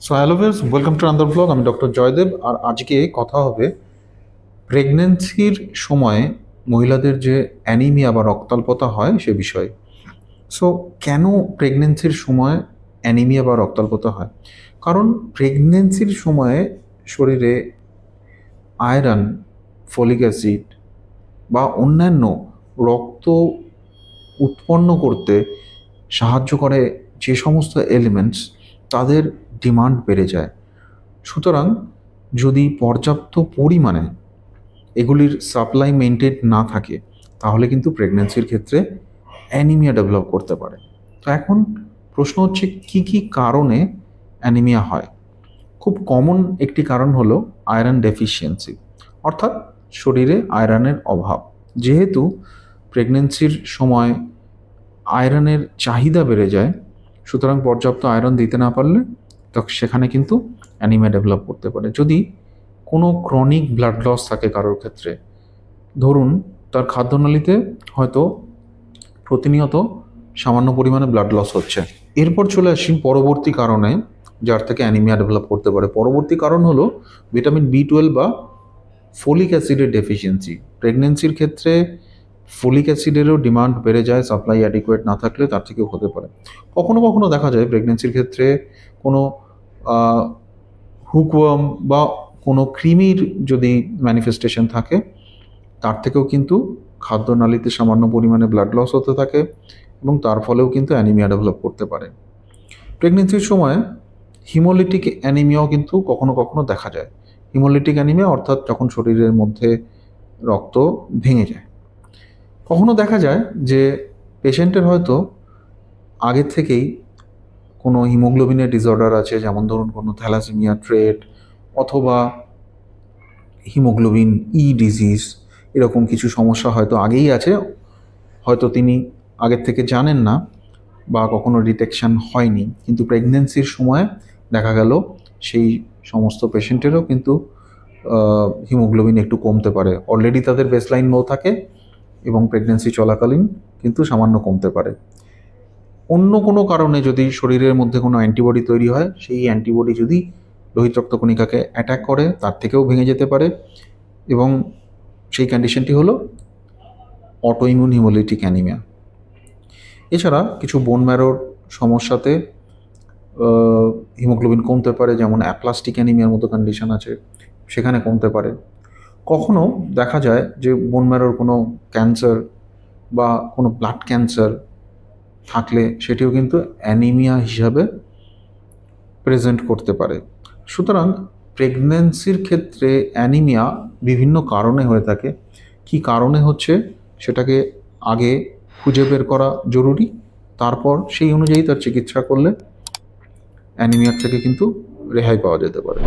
So hello viewers, welcome to another blog. আমি doctor Joydeb. আর আজকে কথা হবে প্রেগনেন্সির সময় মহিলাদের যে অ্যানিমিয়া বা রক্তাল্পতা হয় সে বিষয়ে। সো কেন প্রেগনেন্সির সময় অ্যানিমিয়া বা রক্তাল্পতা হয়? কারণ প্রেগনেন্সির সময়ে শরীরে আয়রন, ফলিক অ্যাসিড বা অন্যান্য রক্ত উৎপন্ন করতে সাহায্য করে যে সমস্ত এলিমেন্টস, তাদের ডিমান্ড বেড়ে যায়। সুতরাং যদি পর্যাপ্ত পরিমাণে এগুলির সাপ্লাই মেনটেন না থাকে তাহলে কিন্তু প্রেগন্যান্সির ক্ষেত্রে অ্যানিমিয়া ডেভেলপ করতে পারে। তো এখন প্রশ্ন হচ্ছে কি কি কারণে অ্যানিমিয়া হয়। খুব কমন একটি কারণ হলো আয়রন ডেফিসিয়েন্সি, অর্থাৎ শরীরে আয়রনের অভাব। যেহেতু প্রেগন্যান্সির সময় আয়রনের চাহিদা বেড়ে যায়, সুতরাং পর্যাপ্ত আয়রন দিতে না পারলে তখন সেখানে কিন্তু অ্যানিমিয়া ডেভেলপ করতে পারে। যদি কোনো ক্রনিক ব্লাড লস থাকে কারোর ক্ষেত্রে, ধরুন তার খাদ্যনালীতে হয়তো প্রতিনিয়ত সামান্য পরিমাণে ব্লাড লস হচ্ছে, এরপর চলে আসি পরবর্তী কারণে যার থেকে অ্যানিমিয়া ডেভেলপ করতে পারে। পরবর্তী কারণ হলো ভিটামিন বি 12 বা ফোলিক অ্যাসিডের ডেফিসিয়েন্সি। প্রেগনেন্সির ক্ষেত্রে ফোলিক অ্যাসিডেরও ডিমান্ড বেড়ে যায়, সাপ্লাই অ্যাডিকুয়েট না থাকলে তার থেকেও হতে পারে। কখনো কখনো দেখা যায় প্রেগনেন্সির ক্ষেত্রে কোনো হুকওয়ার্ম বা কোনো কৃমির যদি ম্যানিফেস্টেশন থাকে, তার থেকেও কিন্তু খাদ্যনালীতে সামান্য পরিমাণে ব্লাড লস হতে থাকে এবং তার ফলেও কিন্তু অ্যানিমিয়া ডেভেলপ করতে পারে। প্রেগনেন্সির সময় হিমোলিটিক অ্যানিমিয়াও কিন্তু কখনো কখনো দেখা যায়। হিমোলিটিক অ্যানিমিয়া অর্থাৎ যখন শরীরের মধ্যে রক্ত ভেঙে যায়। কখনো দেখা যায় যে পেশেন্টের হয়তো আগের থেকেই কোনো হিমোগ্লোবিনের ডিসঅর্ডার আছে, যেমন ধরুন কোনো থ্যালাসেমিয়া ট্রেট অথবা হিমোগ্লোবিন ডিজিজ, এরকম কিছু সমস্যা হয়তো আগেই আছে, হয়তো তিনি আগের থেকে জানেন না বা কখনো ডিটেকশন হয়নি, কিন্তু প্রেগনেন্সির সময় দেখা গেল সেই সমস্ত পেশেন্টেরও কিন্তু হিমোগ্লোবিন একটু কমতে পারে। অলরেডি তাদের বেসলাইন লো থাকে এবং প্রেগনেন্সি চলাকালীন কিন্তু সামান্য কমতে পারে। অন্য কোনো কারণে যদি শরীরের মধ্যে কোনো অ্যান্টিবডি তৈরি হয়, সেই অ্যান্টিবডি যদি লোহিত রক্তকণিকাকে অ্যাটাক করে তার থেকেও ভেঙে যেতে পারে, এবং সেই কন্ডিশনটি হলো অটোইমিউন হিমোলিটিক অ্যানিমিয়া। এছাড়া কিছু বোন ম্যারোর সমস্যাতে হিমোগ্লোবিন কমতে পারে, যেমন অ্যাপ্লাস্টিক অ্যানিমিয়ার মতো কন্ডিশন আছে, সেখানে কমতে পারে। কখনো দেখা যায় যে বোন ম্যারোর কোনো ক্যান্সার বা কোনো ব্লাড ক্যান্সার থাকলে সেটিও কিন্তু অ্যানিমিয়া হিসাবে প্রেজেন্ট করতে পারে। সুতরাং প্রেগন্যান্সির ক্ষেত্রে অ্যানিমিয়া বিভিন্ন কারণে হয়ে থাকে। কি কারণে হচ্ছে সেটাকে আগে খুঁজে বের করা জরুরি, তারপর সেই অনুযায়ী তার চিকিৎসা করলে অ্যানিমিয়ার থেকে কিন্তু রেহাই পাওয়া যেতে পারে।